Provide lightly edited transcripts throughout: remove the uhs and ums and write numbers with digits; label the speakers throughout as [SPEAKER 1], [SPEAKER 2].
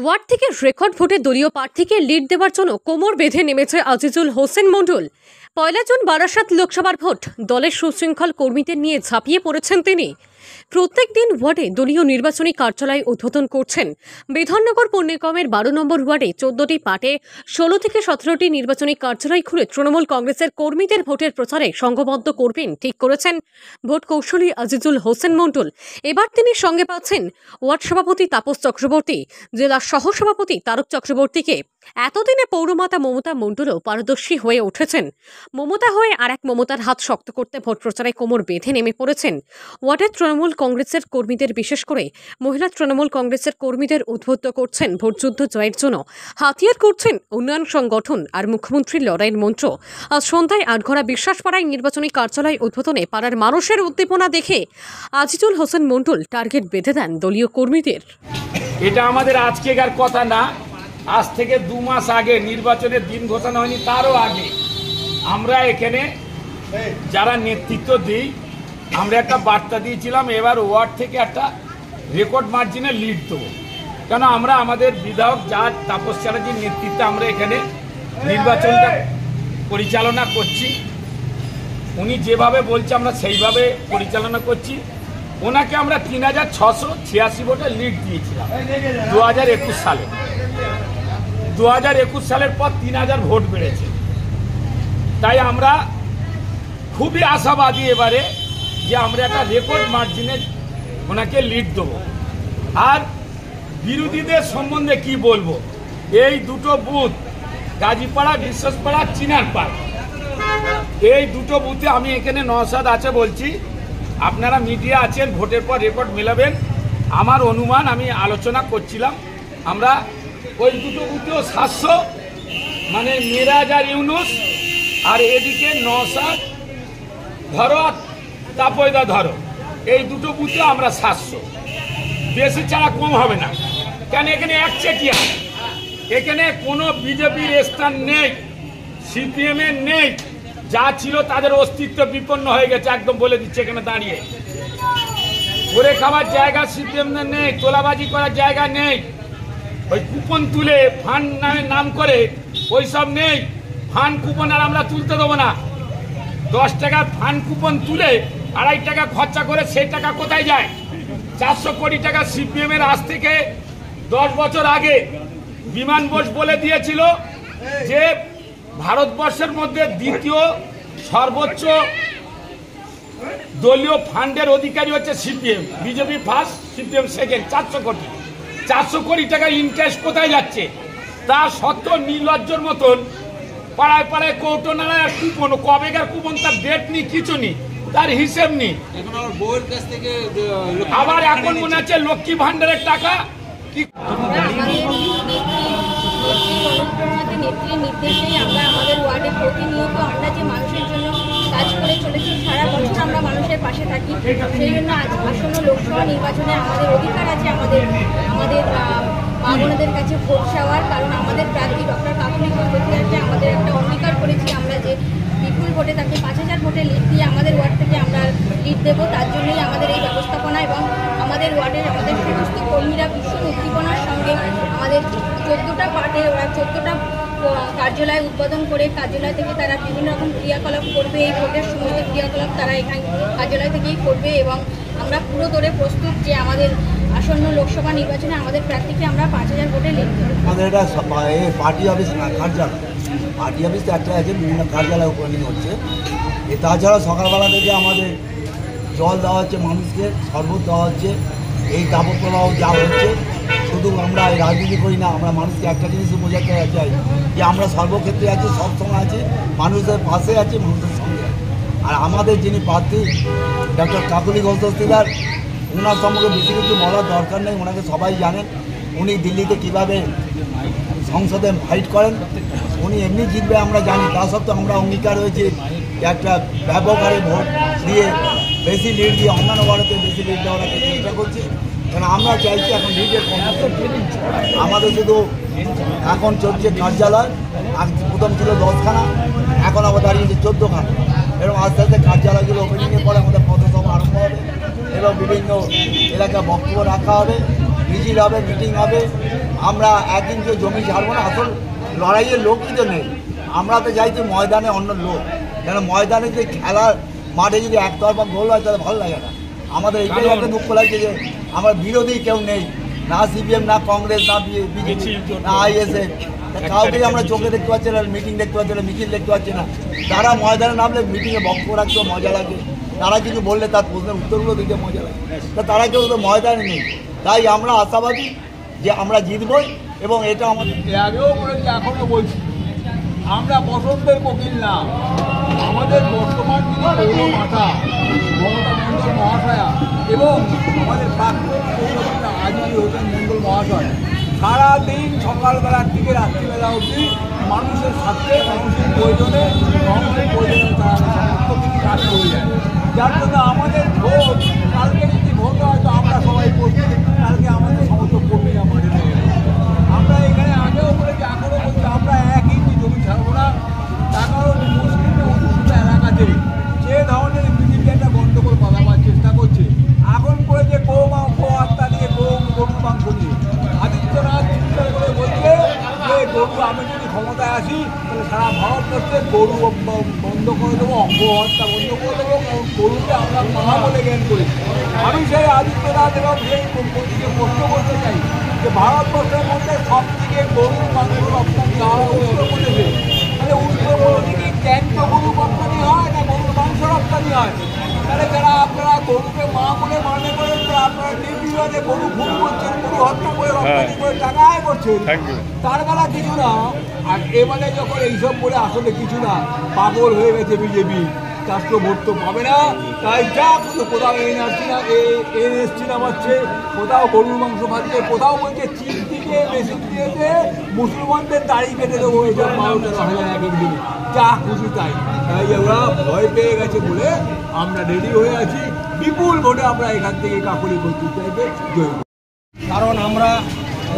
[SPEAKER 1] Word থেকে record ভোটে দলীয় প্রার্থীকে লিড দেওয়ার জন্য কোমর বেঁধে নেমেছে আজিজুল হোসেন মণ্ডল। ১ জুন বারাসাত লোকসভার ভোট দলের সুশৃঙ্খল কর্মীদের নিয়ে ঝাঁপিয়ে পড়েছেন তিনি। প্রত্যেক দিন ওয়ার্ডে দলীয় নির্বাচনী কার্যালয় উদ্বোধন করছেন। বিধাননগর পৌর নিগমের ১২ নম্বর ওয়ার্ডে ১৪টি পার্টে ১৬ থেকে ১৭টি নির্বাচনী কার্যালয় খুলে তৃণমূল কংগ্রেসের কর্মীদের ভোটের প্রচারে সংঘবদ্ধ করবেন ঠিক করেছেন ভোট কৌশলী আজিজুল হোসেন মণ্ডল। এবার তিনি সঙ্গে পাচ্ছেন ওয়ার্ড সভাপতি তাপস চক্রবর্তী, জেলা সহসভাপতি তারক চক্রবর্তীকে। এতদিনে পৌরমাতা মমতা মণ্ডলও পারদর্শী হয়ে উঠেছেন। মমতা হয়ে আর এক মমতার হাত শক্ত করতে ভোট প্রচারে কোমর বেঁধে নেমে পড়েছেন। ওয়ার্ডের তৃণমূল কংগ্রেসের কর্মীদের, বিশেষ করে মহিলা তৃণমূল কংগ্রেসের কর্মীদের উদ্বুদ্ধ করছেন ভোটযুদ্ধ জয়ের জন্য। হাতিয়ার করছেন উন্নয়ন সংগঠন আর মুখ্যমন্ত্রীর লড়াইয়ের মন্ত্র। আজ সন্ধ্যায় আটঘরা বিশ্বাসপাড়ায় নির্বাচনী কার্যালয় উদ্বোধনে পাড়ার মানুষের উদ্দীপনা দেখে আজিজুল হোসেন মণ্ডল টার্গেট বেঁধে দেন দলীয় কর্মীদের।
[SPEAKER 2] এটা আমাদের আজকেকার কথা না, আজ থেকে 2 মাস আগে নির্বাচনের দিন ঘোষণা হয়নি, তারও আগে আমরা এখানে যারা নেতৃত্ব দিই আমরা একটা বার্তা দিয়েছিলাম, এবার ওয়ার্ড থেকে একটা রেকর্ড মার্জিনে লিড দেবো। কেন আমরা আমাদের বিধায়ক যা তাপস চ্যাটার্জির নেতৃত্বে আমরা এখানে নির্বাচনটা পরিচালনা করছি। উনি যেভাবে বলছে আমরা সেইভাবে পরিচালনা করছি। ওনাকে আমরা ৩৬৮৬ ভোটে লিড দিয়েছিলাম 2021 সালে। 2021 সালের পর 3000 ভোট বেড়েছে। তাই আমরা খুবই আশাবাদী এবারে যে আমরা একটা রেকর্ড মার্জিনে ওনাকে লিড দেবো। আর বিরোধীদের সম্বন্ধে কি বলবো, এই দুটো বুথ গাজীপাড়া, বিশ্বাসপাড়া, চিনারপাড়, এই দুটো বুথে আমি এখানে নওশাদ আছে বলছি, আপনারা মিডিয়া আছেন, ভোটের পর রেকর্ড মেলাবেন। আমার অনুমান, আমি আলোচনা করছিলাম, আমরা ওই দুটো বুথেও 700, মানে মিরাজ আর ইউনুস, আর এদিকে নওশাদ ধরো আর তাপয়দা ধরো, এই দুটো বুথে আমরা 700, বেশি ছাড়া কম হবে না। কেন এখানে একচেটিয়া, এখানে কোনো বিজেপির স্থান নেই, সিপিএমের নেই, যা ছিল তাদের অস্তিত্ব বিপন্ন হয়ে গেছে, একদম বলে দিচ্ছে এখানে দাঁড়িয়ে। করে খাওয়ার জায়গা সিপিএমের নেই, তোলাবাজি করার জায়গা নেই, ওই কুপন তুলে ফান্ড নাম করে ওইসব নেই। ফান্ড কুপন আর আমরা তুলতে দেবো না। 10 টাকার ফান্ড কুপন তুলে 2.5 টাকা খরচা করে সেই টাকা কোথায় যায়? 400 কোটি টাকা সিপিএমের আজ থেকে 10 বছর আগে বিমান বোস বলে দিয়েছিল যে ভারতবর্ষের মধ্যে দ্বিতীয় সর্বোচ্চ দলীয় ফান্ডের অধিকারী হচ্ছে CPM. BJP first, CPM second. 400 কোটি টাকা ইন্টারেস্ট কোথায় যাচ্ছে? তা সত্ত্বেও নির্লজ্জর মতন পাড়ায় পাড়ায় কৌটো নাড়ায় আর কুপন, কবেকার কুপন তার ডেট নেই, কিছু নেই, তার হিসেব নেই। আবার এখন মনে হচ্ছে লক্ষ্মী ভান্ডারের টাকা কি।
[SPEAKER 3] নেত্রীর নির্দেশেই আমরা আমাদের ওয়ার্ডে প্রতিনিয়ত আমরা যে মানুষের জন্য কাজ করে চলেছি, সারা বছর আমরা মানুষের পাশে থাকি। সেই জন্য আজ আসন্ন লোকসভা নির্বাচনে আমাদের অধিকার আছে আমাদের মা বোনদের কাছে ভোট চাওয়ার। কারণ আমাদের প্রার্থী ডক্টর কাকুলি চক্রবর্তী আমাদের একটা অঙ্গীকার করেছি, আমরা যে বিপুল ভোটে তাকে 5000 ভোটে লিড দিয়ে আমাদের ওয়ার্ড থেকে আমরা লিড দেবো। তার জন্যই আমাদের এই ব্যবস্থাপনা এবং আমাদের ওয়ার্ডের আমাদের সমস্ত কর্মীরা ভীষণ উদ্দীপনার সঙ্গে আমাদের 14টা পার্টে ওরা 14টা কার্যালয় উদ্বোধন করে কার্যালয় থেকে তারা বিভিন্ন রকম ক্রিয়াকলাপ করবে। এই ভোটের সমস্ত ক্রিয়াকলাপ তারা এখানে কার্যালয় থেকেই করবে এবং আমরা পুরো দৌড়ে প্রস্তুত যে আমাদের আসন্ন লোকসভা নির্বাচনে আমাদের প্রার্থীকে আমরা 5000 ভোটে লিড দেবো।
[SPEAKER 4] আমাদের এটা পার্টি অফিস না, কার্যালয়, পার্টি অফিস একটা আছে, বিভিন্ন কার্যালয় ওপেনিং হচ্ছে। তাছাড়া সকালবেলা থেকে আমাদের জল দেওয়া হচ্ছে, মানুষকে শরবত দেওয়া হচ্ছে। এই তাপপ্রবাহ যা হচ্ছে, শুধু আমরা রাজনীতি করি না, আমরা মানুষকে একটা জিনিস বোঝাতে চাই যে আমরা সর্বক্ষেত্রে আছি, সবসময় আছি, মানুষদের পাশে আছি, মানুষের সঙ্গে। আর আমাদের যিনি প্রার্থী ডক্টর কাকুলি ঘোষদার, ওনার সম্পর্কে বেশি কিছু বলার দরকার নেই, ওনাকে সবাই জানেন। উনি দিল্লিতে কীভাবে সংসদে ফাইট করেন, উনি এমনি জিতবে আমরা জানি। তা সত্ত্বেও আমরা অঙ্গীকার হয়েছে একটা ব্যাপক হারে ভোট দিয়ে বেশি লিড দিয়ে অন্যান্য ওয়ার্ডেতে বেশি লিড দেওয়ার একটা চেষ্টা করছি। কারণ আমরা চাইছি এখন লিডের আমাদের শুধু এখন চলছে কার্যালয়, প্রথম ছিল 10খানা, এখন আবার দাঁড়িয়েছে 14খানা। এরকম আস্তে আস্তে কার্যালয়গুলো ওপেনিংয়ের পরে আমাদের পথসভা আরম্ভ হবে এবং বিভিন্ন এলাকা বক্তব্য রাখা হবে। মিছিল হবে, মিটিং হবে। আমরা একদিন যে জমি ছাড়বো না, আসল লড়াইয়ের লোকই তো নেই। আমরা তো চাইছি ময়দানে অন্য লোক, কেন ময়দানে যে খেলার মাঠে যদি একতরফা গোল হয় তাহলে ভালো লাগে না। আমাদের এইটাই একটা দুঃখ লাগছে যে আমার বিরোধী কেউ নেই, না সিপিএম, না কংগ্রেস, না বিজেপি, না আইএসএফ। কাউকেই আমরা চোখে দেখতে পাচ্ছি না, মিটিং দেখতে পাচ্ছি না, মিছিল দেখতে পাচ্ছি না। তারা ময়দানে নামলে মিটিংয়ে বক্তব্য রাখতেও মজা লাগে, তারা কিছু বললে তার প্রশ্নের উত্তরগুলো দিতে মজা লাগে। তা তারা কেউ তো ময়দানে নেই। তাই আমরা আশাবাদী যে আমরা জিতবই এবং এটা আমাদের
[SPEAKER 5] এর আগেও বলেছি, এখনও বলছি, আমরা বসন্তের কোকিল না। আমাদের বর্তমান যিনি মাতা মমতা মণ্ডল মহাশয়া এবং আমাদের প্রাক্তন পৌরপিতা আজিজ হোসেন মণ্ডল মহাশয় সারাদিন সকালবেলার থেকে রাত্রিবেলা অবধি মানুষের সাথে, মানুষের প্রয়োজনে তারা সমস্ত কিছু কাজ করে যায়। যার জন্য আমাদের ভোট, কালকে যদি ভোট হয় তো আমরা সবাই প্রস্তুত, কালকে আমাদের সমস্ত কর্মীরা মাঠে নেমে যাবে। আমরা এখানে আগেও বলেছি, এখনও বলছি, আমরা এক ইঞ্চি জমি ছাড়বো না। তার কারণ মুসলিম অধ্যুষিত এলাকাতে যে ধরনের বিজেপি একটা গণ্ডগোল বাঁধাবার চেষ্টা করছে, এখন করেছে গরু হত্যা নিয়ে, গরুর মাংস নিয়ে। আদিত্যনাথ চিন্তা করে বলছে যে গরু, আমি যদি ক্ষমতায় আসি তাহলে সারা ভারতবর্ষে গরু বন্ধ করে দেবো, অঙ্গ হত্যা বন্ধ করে দেবো, কারণ গরুকে আমরা মহা বলে জ্ঞান করি। আমি সেই আদিত্যনাথ এবং সেই মোদীকে প্রশ্ন করতে চাই যে ভারতবর্ষের মধ্যে সব থেকে গরুর মাংস রপ্তানি হয় উত্তরপ্রদেশে, তাহলে উত্তরপ্রদেশে কি ট্যাঙ্ক গরু রপ্তানি হয় না গরুর মাংস রপ্তানি হয়? তাহলে যারা আপনারা গরুকে মা বলে মানে করেন, তো আপনারা নির্বিবাদে গরু খুন করছেন, গরু হত্যা করে রপ্তানি করে টাকা আয় করছেন, তার বেলা কিছু না। আর এবারে যখন এইসব বলে আসলে কিছু না, পাগল হয়ে গেছে বিজেপি, রাষ্ট্র ভোট তো পাবে না, তাই যা কোথাও এনএসটি নামাচ্ছে, কোথাও গরুর মাংস খাচ্ছে, কোথাও বলছে চীন থেকে মেশিন দিয়েছে মুসলমানদের দাড়ি কেটে দেবো, এইসব 12-13 হাজার এক এক দিনে, যা খুশি তাই। তাই আমরা ভয় পেয়ে গেছে বলে আমরা রেডি হয়ে আছি, বিপুল ভোটে আমরা এখান থেকে কাকুলি কর্তৃত্বে জয়।
[SPEAKER 6] কারণ আমরা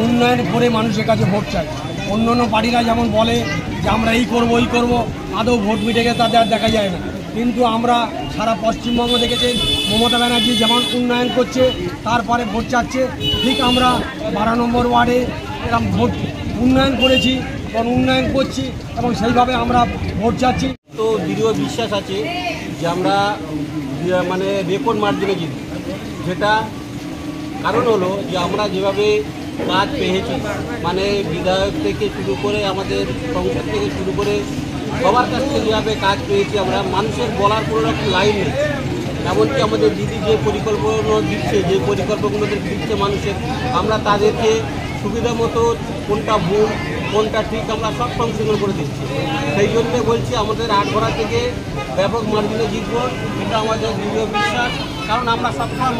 [SPEAKER 6] উন্নয়ন করে মানুষের কাছে ভোট চাই। অন্য অন্য পার্টিরা যেমন বলে যে আমরা এই করবো ওই করবো, আদৌ ভোট মিটে গেলে তাদের আর দেখা যায় না। কিন্তু আমরা সারা পশ্চিমবঙ্গ দেখেছেন মমতা ব্যানার্জি যেমন উন্নয়ন করছে, তারপরে ভোট চাচ্ছে, ঠিক আমরা 12 নম্বর ওয়ার্ডে এরকম ভোট উন্নয়ন করেছি এবং উন্নয়ন করছি এবং সেইভাবে আমরা ভোট চাচ্ছি।
[SPEAKER 7] তো দৃঢ় বিশ্বাস আছে যে আমরা মানে রেকর্ড মার্জিনে জিতব। যেটা কারণ হলো যে আমরা যেভাবে কাজ পেয়েছি, মানে বিধায়ক থেকে শুরু করে আমাদের সংসদ থেকে শুরু করে সবার কাছ থেকে যেভাবে কাজ পেয়েছি, আমরা মানুষের বলার কোনো রকম লাইন নেই। এমনকি আমাদের দিদি যে পরিকল্পনা দিচ্ছে, যে পরিকল্পনাগুলোদের দিচ্ছে মানুষের, আমরা তাদেরকে সুবিধা মতো কোনটা ভুল কোনটা ঠিক আমরা সব সংশোধন করে দিচ্ছি। সেই জন্যে বলছি আমাদের আটঘরা থেকে ব্যাপক মার্জিনে জিতব, এটা আমাদের দৃঢ় বিশ্বাস। কারণ আমরা সবসময়